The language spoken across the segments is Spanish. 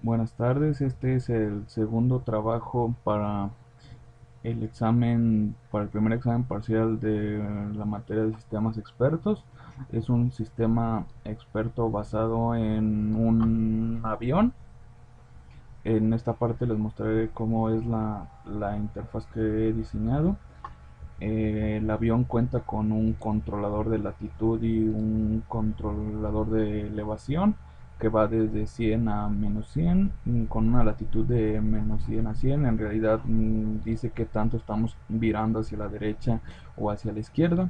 Buenas tardes, este es el segundo trabajo para el primer examen parcial de la materia de sistemas expertos. Es un sistema experto basado en un avión. En esta parte les mostraré cómo es la interfaz que he diseñado. El avión cuenta con un controlador de latitud y un controlador de elevación que va desde 100 a menos 100 con una latitud de menos 100 a 100. En realidad dice que tanto estamos virando hacia la derecha o hacia la izquierda.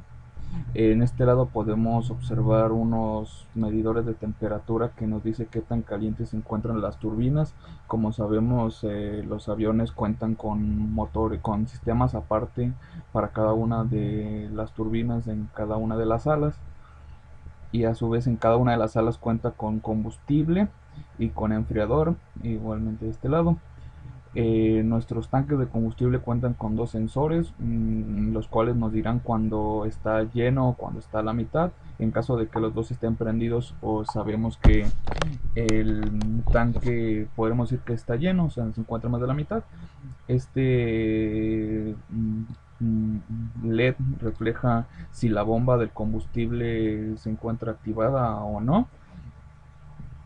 En este lado podemos observar unos medidores de temperatura que nos dice qué tan calientes se encuentran las turbinas. Como sabemos, los aviones cuentan con motor, con sistemas aparte para cada una de las turbinas en cada una de las alas, y a su vez en cada una de las alas cuenta con combustible y con enfriador, igualmente de este lado. Nuestros tanques de combustible cuentan con dos sensores, los cuales nos dirán cuando está lleno o cuando está a la mitad. En caso de que los dos estén prendidos, o sabemos que el tanque podemos decir que está lleno, o sea, se encuentra más de la mitad. Este LED refleja si la bomba del combustible se encuentra activada o no.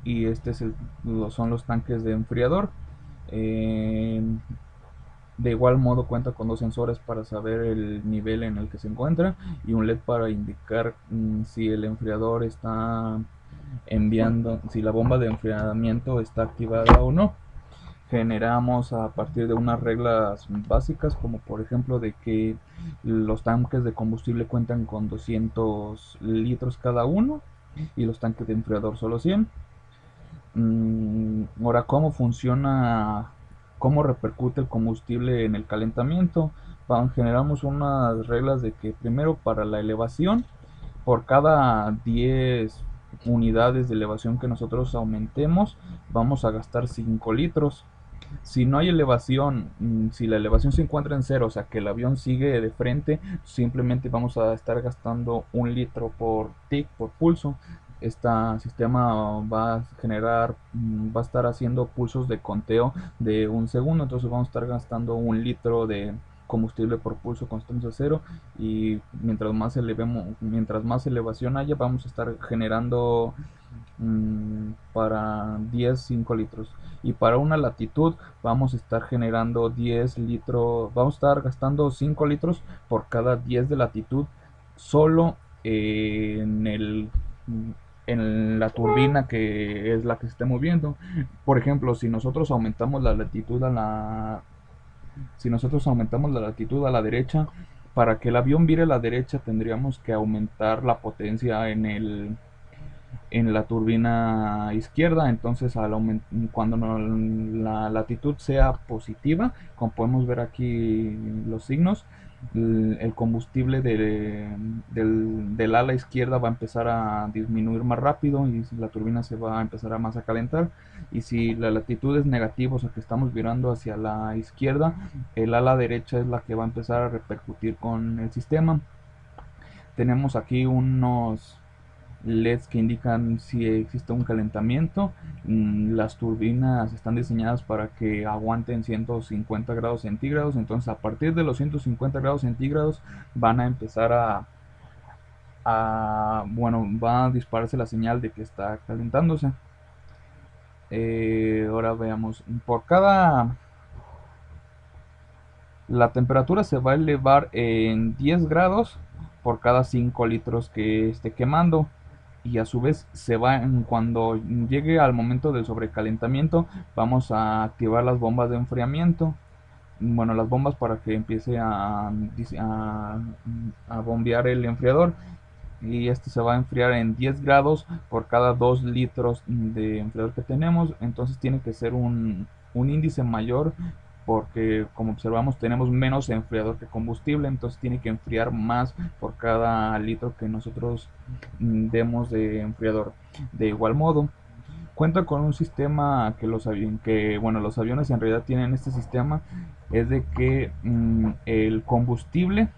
Y son los tanques de enfriador. Eh, de igual modo cuenta con dos sensores para saber el nivel en el que se encuentra y un LED para indicar si el enfriador está enviando, si la bomba de enfriamiento está activada o no. Generamos a partir de unas reglas básicas, como por ejemplo de que los tanques de combustible cuentan con 200 litros cada uno y los tanques de enfriador solo 100. Ahora, ¿cómo funciona? ¿Cómo repercute el combustible en el calentamiento? Generamos unas reglas de que primero, para la elevación, por cada 10 unidades de elevación que nosotros aumentemos, vamos a gastar 5 litros. Si no hay elevación, si la elevación se encuentra en cero, o sea que el avión sigue de frente, simplemente vamos a estar gastando 1 litro por tic, por pulso. Este sistema va a generar, va a estar haciendo pulsos de conteo de 1 segundo, entonces vamos a estar gastando 1 litro de combustible por pulso constante a cero, y mientras más elevación haya, vamos a estar generando para 10 5 litros, y para una latitud vamos a estar generando 10 litros, vamos a estar gastando 5 litros por cada 10 de latitud, solo en la turbina que es la que se esté moviendo. Por ejemplo, si nosotros aumentamos la latitud a la derecha, para que el avión vire a la derecha tendríamos que aumentar la potencia en la turbina izquierda. Entonces, cuando la latitud sea positiva, como podemos ver aquí los signos, el combustible del ala izquierda va a empezar a disminuir más rápido y la turbina se va a empezar a más a calentar. Y si la latitud es negativa, o sea que estamos virando hacia la izquierda, el ala derecha es la que va a empezar a repercutir con el sistema. Tenemos aquí unos LEDs que indican si existe un calentamiento. Las turbinas están diseñadas para que aguanten 150 grados centígrados, entonces a partir de los 150 grados centígrados van a empezar bueno, va a dispararse la señal de que está calentándose. Ahora veamos, la temperatura se va a elevar en 10 grados por cada 5 litros que esté quemando, y a su vez cuando llegue al momento del sobrecalentamiento vamos a activar las bombas de enfriamiento. Bueno, las bombas para que empiece a bombear el enfriador, y este se va a enfriar en 10 grados por cada 2 litros de enfriador que tenemos. Entonces tiene que ser un índice mayor, porque como observamos tenemos menos enfriador que combustible, entonces tiene que enfriar más por cada litro que nosotros demos de enfriador. De igual modo, cuenta con un sistema bueno, los aviones en realidad tienen este sistema, es de que el combustible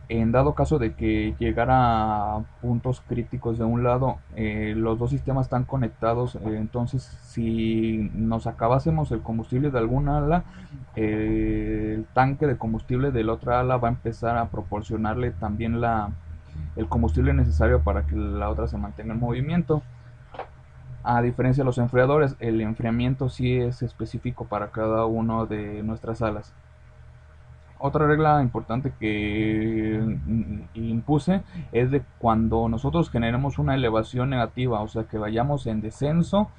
En dado caso de que llegara a puntos críticos de un lado, los dos sistemas están conectados, entonces si nos acabásemos el combustible de alguna ala, el tanque de combustible de la otra ala va a empezar a proporcionarle también el combustible necesario para que la otra se mantenga en movimiento. A diferencia de los enfriadores, el enfriamiento sí es específico para cada uno de nuestras alas. Otra regla importante que impuse es de cuando nosotros generemos una elevación negativa, o sea que vayamos en descenso,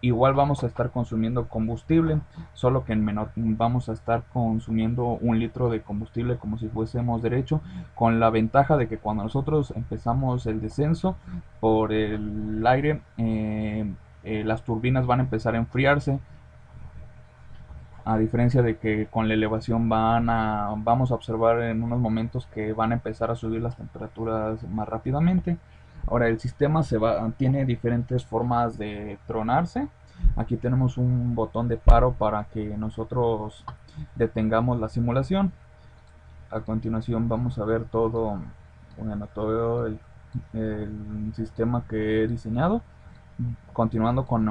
igual vamos a estar consumiendo combustible, solo que en menor, vamos a estar consumiendo 1 litro de combustible como si fuésemos derecho, con la ventaja de que cuando nosotros empezamos el descenso por el aire, las turbinas van a empezar a enfriarse, a diferencia de que con la elevación vamos a observar en unos momentos que van a empezar a subir las temperaturas más rápidamente. Ahora el sistema tiene diferentes formas de tronarse. Aquí tenemos un botón de paro para que nosotros detengamos la simulación. A continuación vamos a ver todo el sistema que he diseñado. Continuando con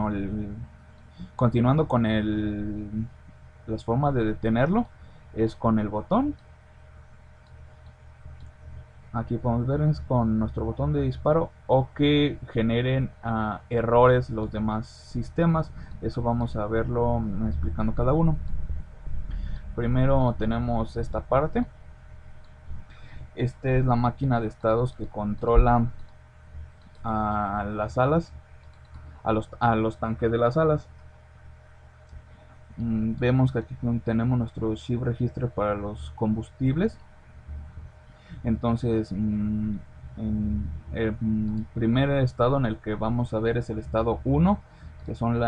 continuando con las formas de detenerlo es con el botón. Aquí podemos ver es con nuestro botón de disparo o que generen errores los demás sistemas. Eso vamos a verlo explicando cada uno. Primero tenemos esta parte. Esta es la máquina de estados que controla a las alas, a los tanques de las alas. Vemos que aquí tenemos nuestro shift register para los combustibles. Entonces, en el primer estado en el que vamos a ver es el estado 1, que son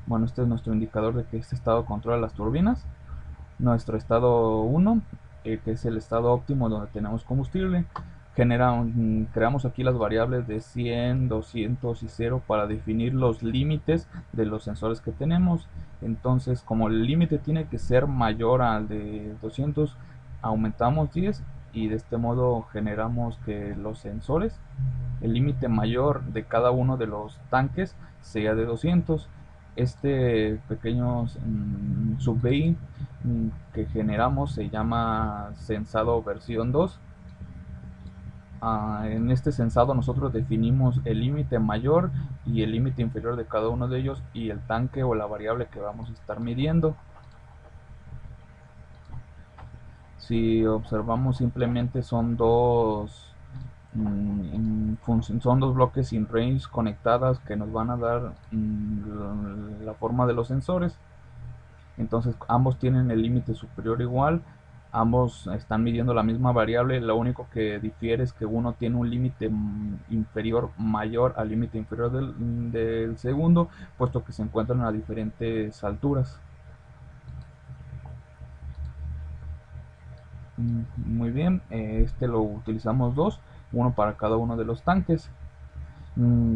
bueno, este es nuestro indicador de que este estado controla las turbinas. Nuestro estado 1, que es el estado óptimo donde tenemos combustible. Creamos aquí las variables de 100, 200 y 0 para definir los límites de los sensores que tenemos. Entonces, como el límite tiene que ser mayor al de 200, aumentamos 10 y de este modo generamos que los sensores, el límite mayor de cada uno de los tanques sea de 200. Este pequeño sub-BI que generamos se llama sensado versión 2. En este sensado nosotros definimos el límite mayor y el límite inferior de cada uno de ellos y el tanque o la variable que vamos a estar midiendo. Si observamos, simplemente son son dos bloques in range conectadas que nos van a dar la forma de los sensores. Entonces ambos tienen el límite superior igual, ambos están midiendo la misma variable, lo único que difiere es que uno tiene un límite inferior mayor al límite inferior del segundo, puesto que se encuentran a diferentes alturas. Muy bien, este lo utilizamos dos, uno para cada uno de los tanques.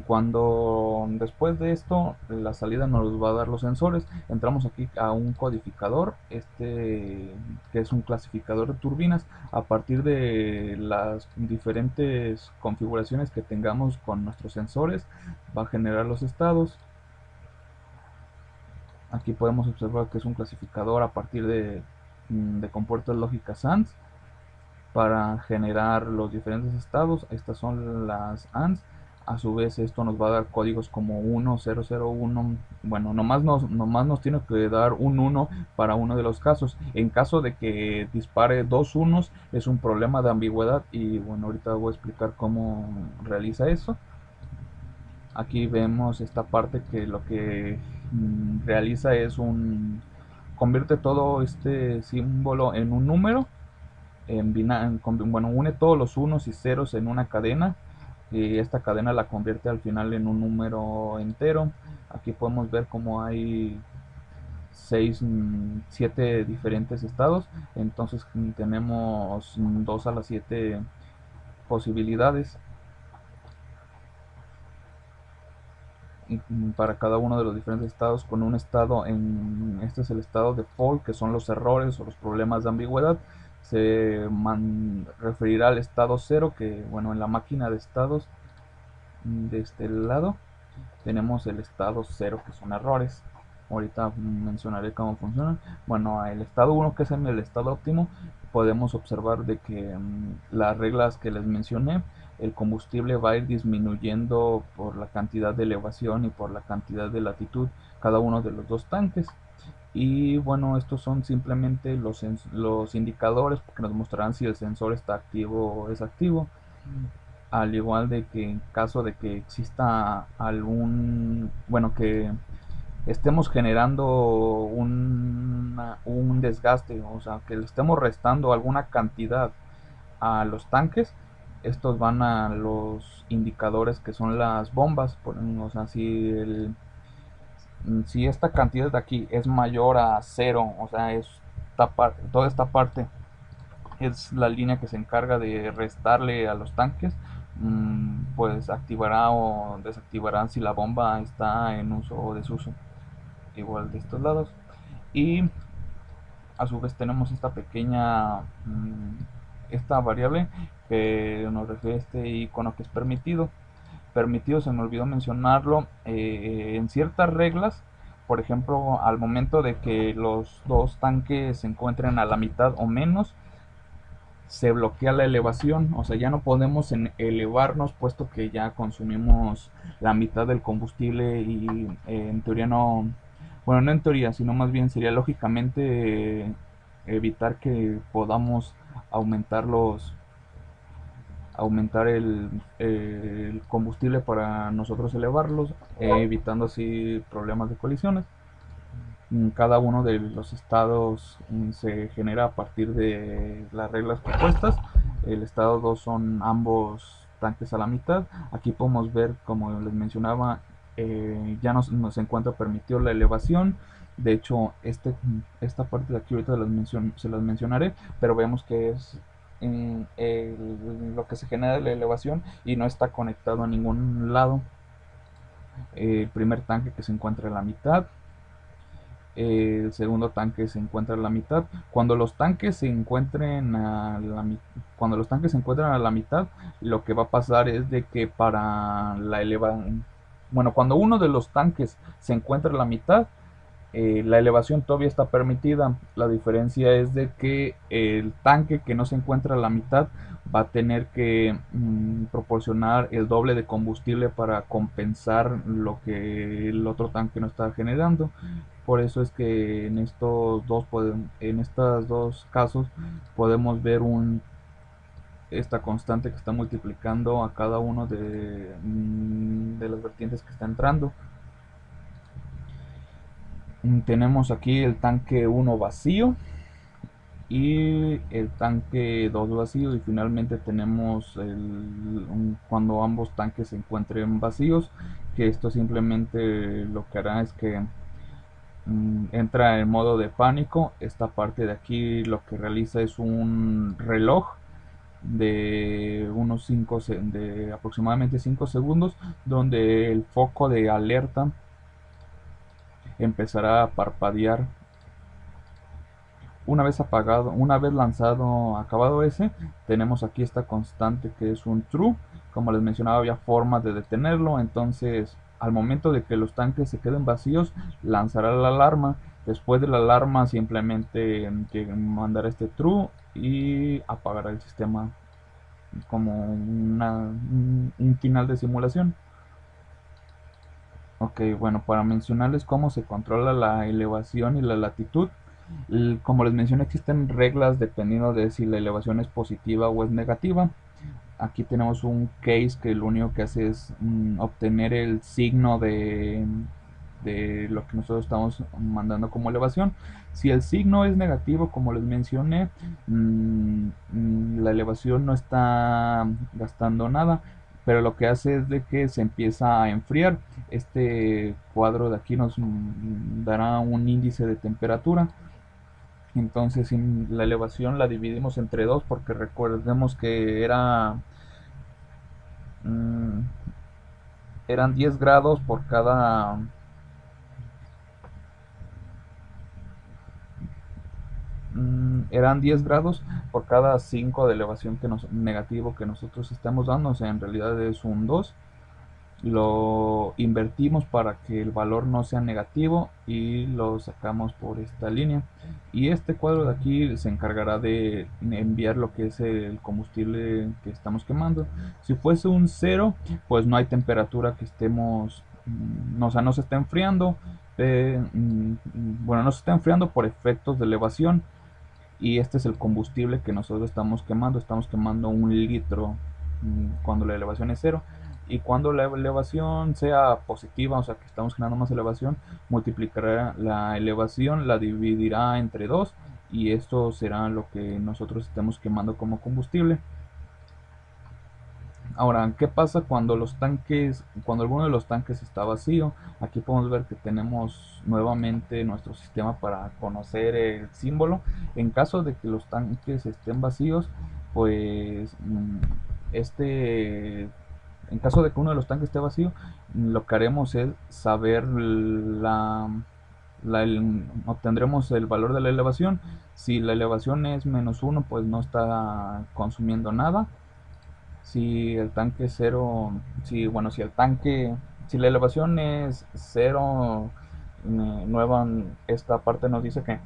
Cuando después de esto la salida nos va a dar los sensores, entramos aquí a un codificador, que es un clasificador de turbinas. A partir de las diferentes configuraciones que tengamos con nuestros sensores, va a generar los estados. Aquí podemos observar que es un clasificador a partir de compuertas lógicas ANDs para generar los diferentes estados. Estas son las ANDs. A su vez esto nos va a dar códigos como 1, 0, 0, 1. Bueno, nomás nos tiene que dar un 1 para uno de los casos. En caso de que dispare dos unos es un problema de ambigüedad y bueno, ahorita voy a explicar cómo realiza eso. Aquí vemos esta parte que lo que realiza es convierte todo este símbolo en un número, bueno, une todos los unos y ceros en una cadena y esta cadena la convierte al final en un número entero. Aquí podemos ver cómo hay 7 diferentes estados, entonces tenemos 2 a las 7 posibilidades para cada uno de los diferentes estados, con un estado este es el estado default, que son los errores o los problemas de ambigüedad. referirá al estado cero, que bueno, en la máquina de estados de este lado tenemos el estado cero, que son errores. Ahorita mencionaré cómo funcionan. Bueno, el estado uno, que es en el estado óptimo, podemos observar de que las reglas que les mencioné, el combustible va a ir disminuyendo por la cantidad de elevación y por la cantidad de latitud cada uno de los dos tanques. Y bueno, estos son simplemente los indicadores que nos mostrarán si el sensor está activo o desactivo. Al igual de que en caso de que exista bueno, que estemos generando un desgaste, o sea, que le estemos restando alguna cantidad a los tanques, estos van a los indicadores que son las bombas. O sea, si esta cantidad de aquí es mayor a cero, o sea, toda esta parte es la línea que se encarga de restarle a los tanques, pues activará o desactivará si la bomba está en uso o desuso, igual de estos lados. Y a su vez tenemos esta variable que nos refiere a este icono que es permitido. Permitido, se me olvidó mencionarlo, en ciertas reglas. Por ejemplo, al momento de que los dos tanques se encuentren a la mitad o menos, se bloquea la elevación, o sea, ya no podemos elevarnos, puesto que ya consumimos la mitad del combustible. Y en teoría no, bueno, no en teoría, sino más bien sería lógicamente evitar que podamos aumentar aumentar el combustible para nosotros elevarlos, evitando así problemas de colisiones. Cada uno de los estados se genera a partir de las reglas propuestas. El estado 2 son ambos tanques a la mitad. Aquí podemos ver, como les mencionaba, ya nos encuentra permitido la elevación. De hecho, esta parte de aquí ahorita se las mencionaré, pero vemos que es lo que se genera de la elevación y no está conectado a ningún lado. El primer tanque que se encuentra a la mitad, el segundo tanque se encuentra a la mitad. Cuando los tanques se encuentren cuando los tanques se encuentran a la mitad, lo que va a pasar es de que para la elevación, bueno, cuando uno de los tanques se encuentra a la mitad, la elevación todavía está permitida. La diferencia es de que el tanque que no se encuentra a la mitad va a tener que proporcionar el doble de combustible para compensar lo que el otro tanque no está generando. Por eso es que en estos dos casos podemos ver esta constante que está multiplicando a cada uno de las vertientes que está entrando. Tenemos aquí el tanque 1 vacío y el tanque 2 vacío, y finalmente tenemos cuando ambos tanques se encuentren vacíos, que esto simplemente lo que hará es que entra en modo de pánico. Esta parte de aquí lo que realiza es un reloj de de aproximadamente 5 segundos, donde el foco de alerta empezará a parpadear. Una vez apagado, una vez acabado ese, tenemos aquí esta constante que es un true. Como les mencionaba, había formas de detenerlo. Entonces, al momento de que los tanques se queden vacíos, lanzará la alarma. Después de la alarma, simplemente mandará este true y apagará el sistema, como un final de simulación. Ok, bueno, para mencionarles cómo se controla la elevación y la latitud. Como les mencioné, existen reglas dependiendo de si la elevación es positiva o es negativa. Aquí tenemos un case que lo único que hace es obtener el signo de lo que nosotros estamos mandando como elevación. Si el signo es negativo, como les mencioné, la elevación no está gastando nada, pero lo que hace es de que se empieza a enfriar. Este cuadro de aquí nos dará un índice de temperatura. Entonces, la elevación la dividimos entre dos, porque recordemos que mm, eran 10 grados por cada eran 10 grados por cada 5 de elevación negativo que nosotros estamos dando, o sea, en realidad es un 2. Lo invertimos para que el valor no sea negativo y lo sacamos por esta línea, y este cuadro de aquí se encargará de enviar lo que es el combustible que estamos quemando. Si fuese un cero, pues no hay temperatura que estemos, o sea, no se está enfriando, bueno, no se está enfriando por efectos de elevación, y este es el combustible que nosotros estamos quemando 1 litro cuando la elevación es cero. Y cuando la elevación sea positiva, o sea que estamos generando más elevación, multiplicará la elevación, la dividirá entre 2, y esto será lo que nosotros estemos quemando como combustible. Ahora, ¿qué pasa cuando alguno de los tanques está vacío? Aquí podemos ver que tenemos nuevamente nuestro sistema para conocer el símbolo. En caso de que los tanques estén vacíos, pues en caso de que uno de los tanques esté vacío, lo que haremos es saber obtendremos el valor de la elevación. Si la elevación es -1, pues no está consumiendo nada. Si el tanque es cero, si bueno, si la elevación es cero, esta parte nos dice que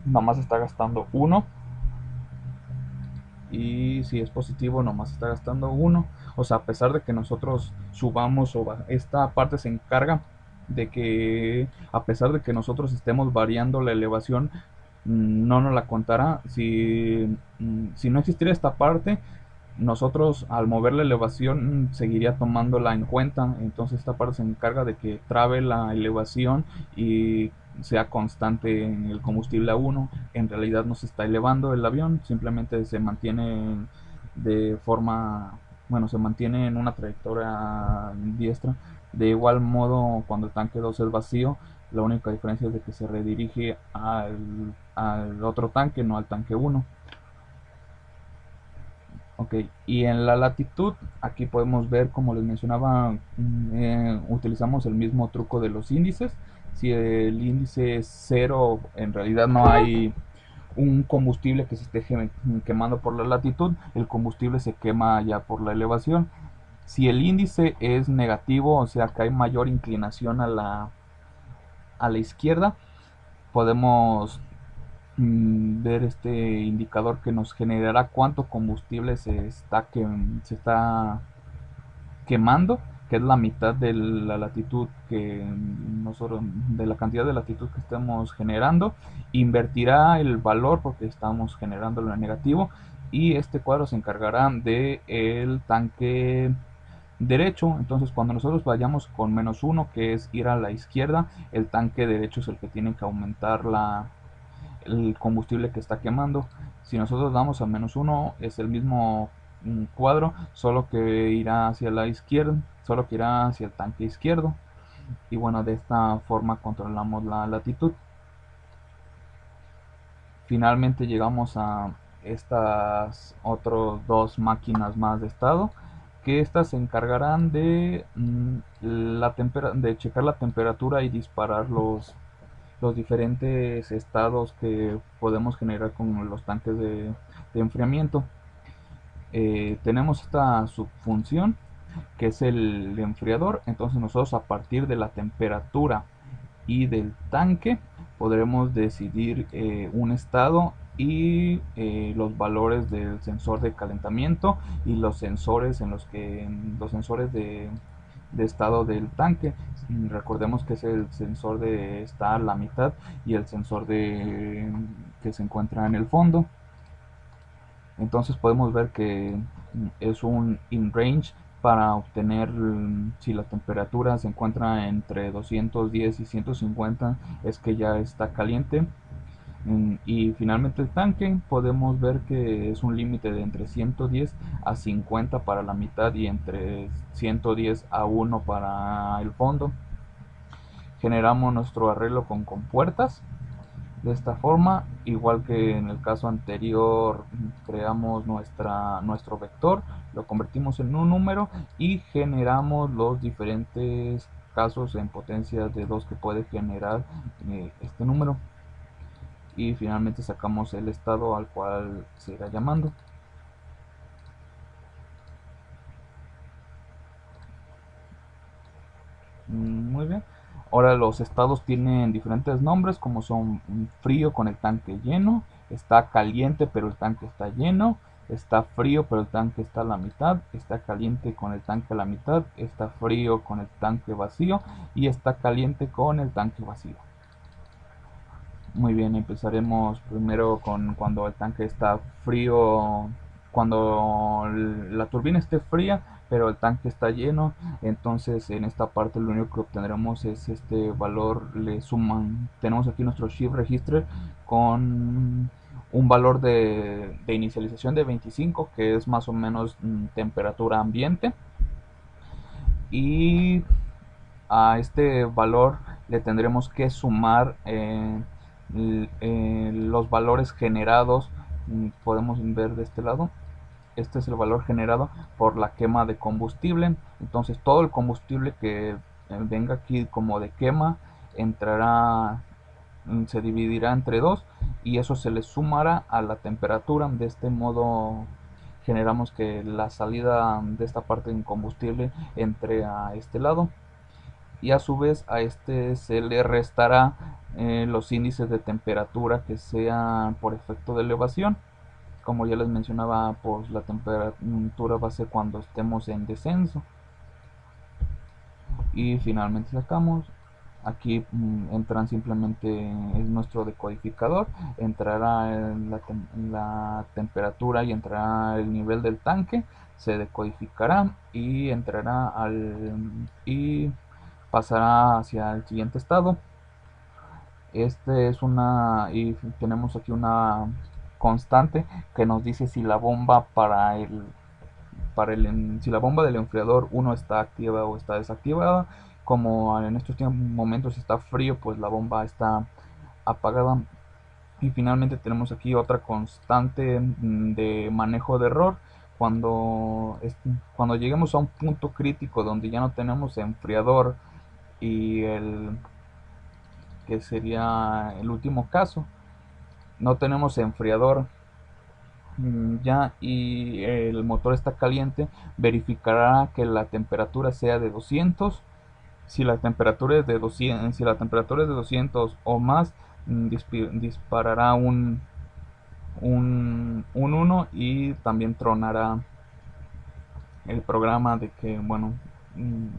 nomás está gastando 1, y si es positivo nomás está gastando 1. O sea, a pesar de que nosotros subamos esta parte se encarga de que, a pesar de que nosotros estemos variando la elevación, no nos la contará. Si no existiera esta parte, nosotros al mover la elevación seguiría tomándola en cuenta. Entonces esta parte se encarga de que trabe la elevación y sea constante en el combustible a 1. En realidad no se está elevando el avión, simplemente se mantiene de forma, bueno, se mantiene en una trayectoria diestra. De igual modo, cuando el tanque 2 es vacío, la única diferencia es de que se redirige al otro tanque, no al tanque 1. Ok, y en la latitud, aquí podemos ver, como les mencionaba, utilizamos el mismo truco de los índices. Si el índice es 0, en realidad no hay un combustible que se esté quemando por la latitud, el combustible se quema ya por la elevación. Si el índice es negativo, o sea que hay mayor inclinación a la izquierda, podemos ver este indicador que nos generará cuánto combustible se está quemando, que es la mitad de la latitud que nosotros, de la cantidad de latitud que estamos generando. Invertirá el valor porque estamos generándolo en negativo, y este cuadro se encargará de el tanque derecho. Entonces cuando nosotros vayamos con -1, que es ir a la izquierda, el tanque derecho es el que tiene que aumentar el combustible que está quemando. Si nosotros damos a -1, es el mismo cuadro, solo que irá hacia la izquierda, solo que irá hacia el tanque izquierdo. Y bueno, de esta forma controlamos la latitud. Finalmente llegamos a estas otras dos máquinas más de estado, que estas se encargarán de, de checar la temperatura y disparar los diferentes estados que podemos generar con los tanques de enfriamiento. Tenemos esta subfunción que es el enfriador. Entonces nosotros, a partir de la temperatura y del tanque, podremos decidir un estado y los valores del sensor de calentamiento y los sensores de estado del tanque. Recordemos que es el sensor de está a la mitad y el sensor que se encuentra en el fondo. Entonces podemos ver que es un in range para obtener, si la temperatura se encuentra entre 210 y 150, es que ya está caliente. Y finalmente el tanque, podemos ver que es un límite de entre 110 a 50 para la mitad y entre 110 a 1 para el fondo. Generamos nuestro arreglo con compuertas. De esta forma, igual que en el caso anterior, creamos nuestro vector, lo convertimos en un número y generamos los diferentes casos en potencia de 2 que puede generar este número. y finalmente sacamos el estado al cual se irá llamando. Muy bien. Ahora los estados tienen diferentes nombres, como son frío con el tanque lleno, está caliente pero el tanque está lleno, está frío pero el tanque está a la mitad, está caliente con el tanque a la mitad, está frío con el tanque vacío y está caliente con el tanque vacío. Muy bien, empezaremos primero con cuando el tanque está frío, cuando la turbina esté fría, pero el tanque está lleno. Entonces en esta parte lo único que obtendremos es este valor, le suman, tenemos aquí nuestro shift register con un valor de inicialización de 25, que es más o menos temperatura ambiente, y a este valor le tendremos que sumar los valores generados. Podemos ver de este lado, este es el valor generado por la quema de combustible. Entonces todo el combustible que venga aquí como de quema entrará, se dividirá entre dos, y eso se le sumará a la temperatura. De este modo generamos que la salida de esta parte en combustible entre a este lado, y a su vez a este se le restará los índices de temperatura que sean por efecto de elevación. Como ya les mencionaba, pues la temperatura va a ser cuando estemos en descenso. Y finalmente sacamos. Aquí entran simplemente, es nuestro decodificador, entrará la temperatura y entrará el nivel del tanque, se decodificará y entrará y pasará hacia el siguiente estado. Este es y tenemos aquí una constante que nos dice si la bomba si la bomba del enfriador 1 está activa o está desactivada. Como en estos momentos está frío, pues la bomba está apagada. Y finalmente tenemos aquí otra constante de manejo de error. Cuando lleguemos a un punto crítico donde ya no tenemos enfriador, y que sería el último caso, no tenemos enfriador ya y el motor está caliente, verificará que la temperatura sea de 200. Si la temperatura es de 200, si la temperatura es de 200 o más, disparará un 1, y también tronará el programa de que, bueno,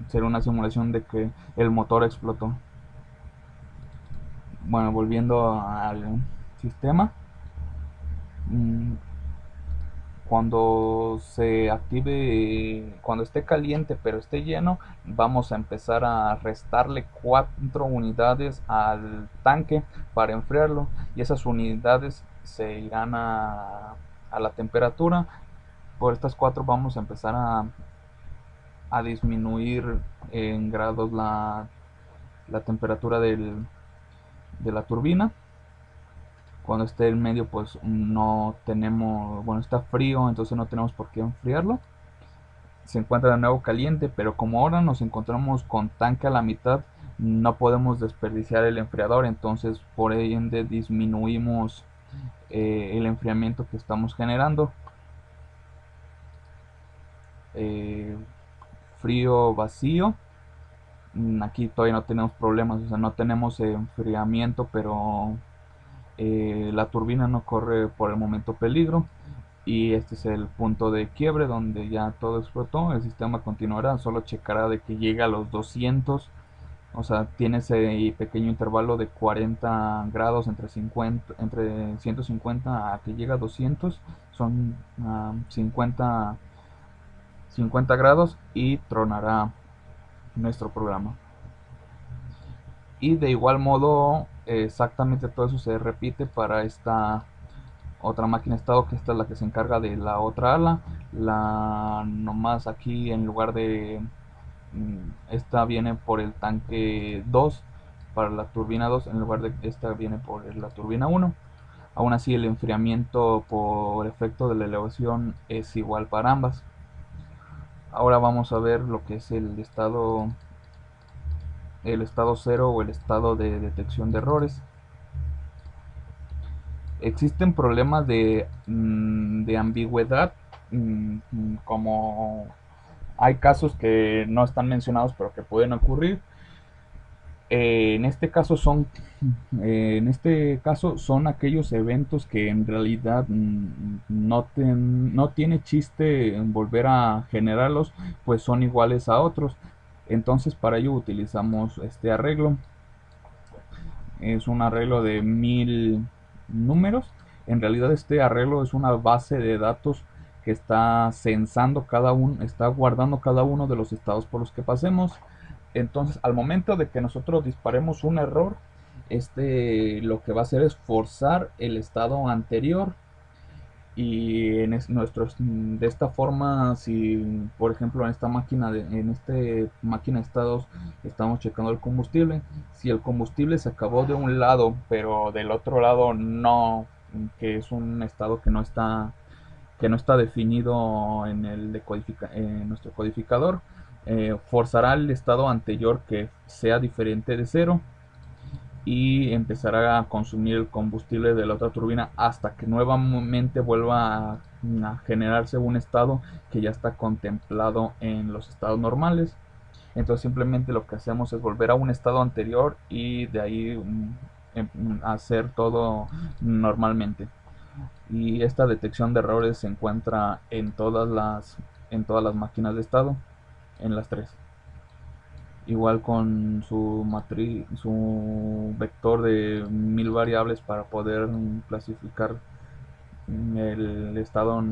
será una simulación de que el motor explotó. Bueno, volviendo al sistema, mm, cuando se active, cuando esté caliente pero esté lleno, vamos a empezar a restarle 4 unidades al tanque para enfriarlo, y esas unidades se irán a la temperatura. Por estas 4 vamos a empezar a disminuir en grados la temperatura de la turbina. Cuando esté en medio, pues no tenemos, bueno, está frío, entonces no tenemos por qué enfriarlo. Se encuentra de nuevo caliente, pero como ahora nos encontramos con tanque a la mitad, no podemos desperdiciar el enfriador, entonces por ende disminuimos el enfriamiento que estamos generando. Eh, Frío vacío. Aquí todavía no tenemos problemas, o sea, no tenemos enfriamiento, pero la turbina no corre por el momento peligro, y este es el punto de quiebre donde ya todo explotó. El sistema continuará, solo checará de que llegue a los 200, o sea, tiene ese pequeño intervalo de 40 grados entre 150 a que llega a 200, son 50 grados, y tronará nuestro programa. Y de igual modo, exactamente todo eso se repite para esta otra máquina estado, que esta es la que se encarga de la otra ala. La nomás aquí, en lugar de esta viene por el tanque 2 para la turbina 2, en lugar de esta viene por la turbina 1. Aún así el enfriamiento por efecto de la elevación es igual para ambas. Ahora vamos a ver lo que es el estado 0 o el estado de detección de errores. Existen problemas de ambigüedad, como hay casos que no están mencionados pero que pueden ocurrir. En este caso son aquellos eventos que en realidad no tiene chiste en volver a generarlos, pues son iguales a otros. Entonces para ello utilizamos este arreglo. Es un arreglo de 1000 números. En realidad este arreglo es una base de datos que está censando está guardando cada uno de los estados por los que pasemos. Entonces, al momento de que nosotros disparemos un error, lo que va a hacer es forzar el estado anterior. Y de esta forma, si por ejemplo en este máquina de estados estamos checando el combustible, si el combustible se acabó de un lado pero del otro lado no, que es un estado que no está definido en en nuestro codificador, forzará el estado anterior que sea diferente de cero y empezará a consumir el combustible de la otra turbina hasta que nuevamente vuelva a generarse un estado que ya está contemplado en los estados normales. Entonces simplemente lo que hacemos es volver a un estado anterior y de ahí hacer todo normalmente. Y esta detección de errores se encuentra en todas las máquinas de estado, en las tres. Igual con su matriz, su vector de 1000 variables para poder clasificar el estado,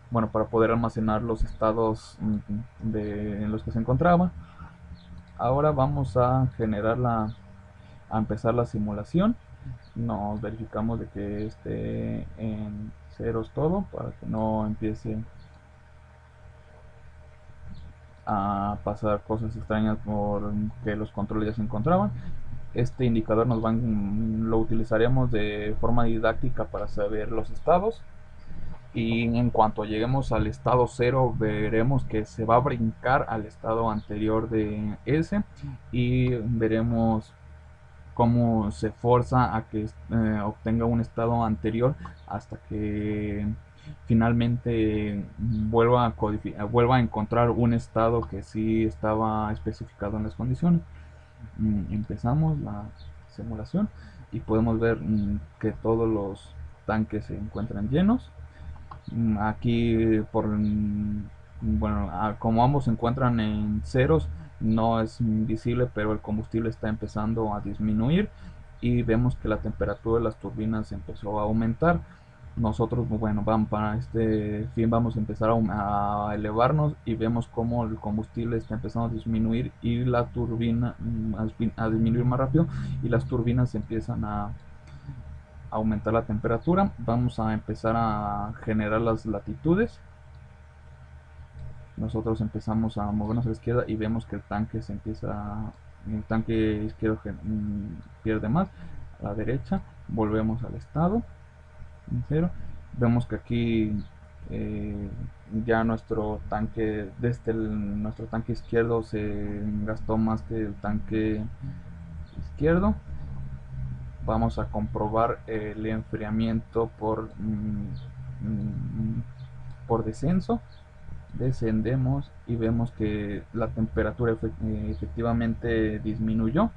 bueno, para poder almacenar los estados en los que se encontraba. Ahora vamos a a empezar la simulación. Nos verificamos de que esté en ceros todo para que no empiece a pasar cosas extrañas porque los controles ya se encontraban. Este indicador lo utilizaremos de forma didáctica para saber los estados, y en cuanto lleguemos al estado 0 veremos que se va a brincar al estado anterior de ese, y veremos cómo se forza a que obtenga un estado anterior hasta que finalmente vuelva a encontrar un estado que sí estaba especificado en las condiciones. Empezamos la simulación y podemos ver que todos los tanques se encuentran llenos. Aquí bueno, como ambos se encuentran en ceros, no es visible, pero el combustible está empezando a disminuir y vemos que la temperatura de las turbinas empezó a aumentar. Nosotros, bueno, para este fin vamos a empezar a elevarnos y vemos como el combustible está empezando a disminuir y la turbina a disminuir más rápido, y las turbinas empiezan a aumentar la temperatura. Vamos a empezar a generar las latitudes. Nosotros empezamos a movernos a la izquierda y vemos que el tanque izquierdo pierde más. A la derecha volvemos al estado en cero. Vemos que aquí ya nuestro tanque izquierdo se gastó más que el tanque izquierdo. Vamos a comprobar el enfriamiento por descenso. Descendemos y vemos que la temperatura efectivamente disminuyó.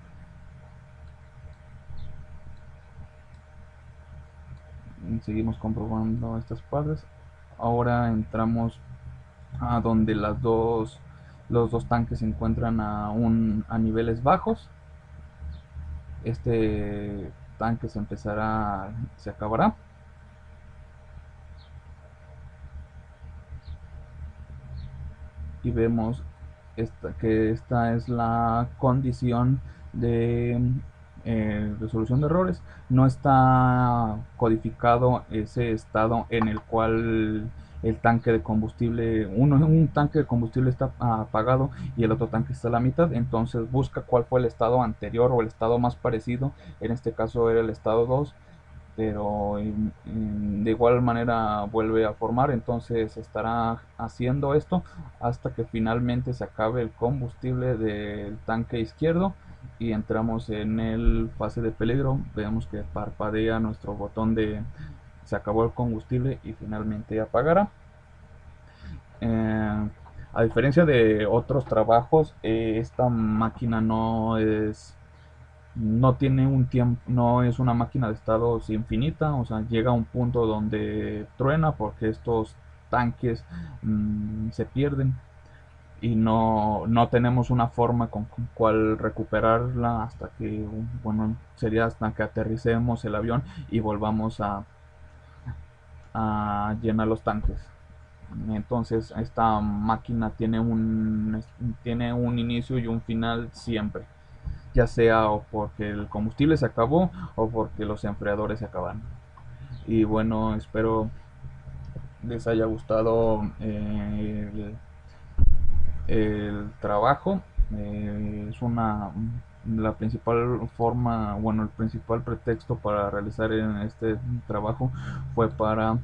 Seguimos comprobando estas partes. Ahora entramos a donde los dos tanques se encuentran a niveles bajos. Este tanque se acabará. Y vemos que esta es la condición de resolución de errores. No está codificado ese estado en el cual el tanque de combustible, un tanque de combustible está apagado y el otro tanque está a la mitad. Entonces busca cuál fue el estado anterior o el estado más parecido. En este caso era el estado 2, pero de igual manera vuelve a formar. Entonces estará haciendo esto hasta que finalmente se acabe el combustible del tanque izquierdo y entramos en el fase de peligro. Vemos que parpadea nuestro botón se acabó el combustible y finalmente apagara. Eh, a diferencia de otros trabajos, esta máquina no tiene un tiempo, no es una máquina de estados infinita, o sea, llega a un punto donde truena porque estos tanques se pierden y no tenemos una forma con cual recuperarla hasta que, bueno, sería hasta que aterricemos el avión y volvamos a llenar los tanques. Entonces esta máquina tiene un inicio y un final siempre, ya sea o porque el combustible se acabó o porque los enfriadores se acabaron. Y bueno, espero les haya gustado el trabajo. Es la principal forma, bueno, el principal pretexto para realizar este trabajo fue para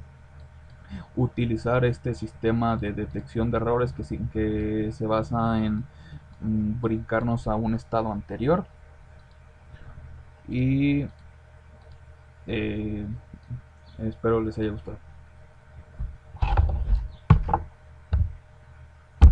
utilizar este sistema de detección de errores que se basa en brincarnos a un estado anterior y eh, espero les haya gustado.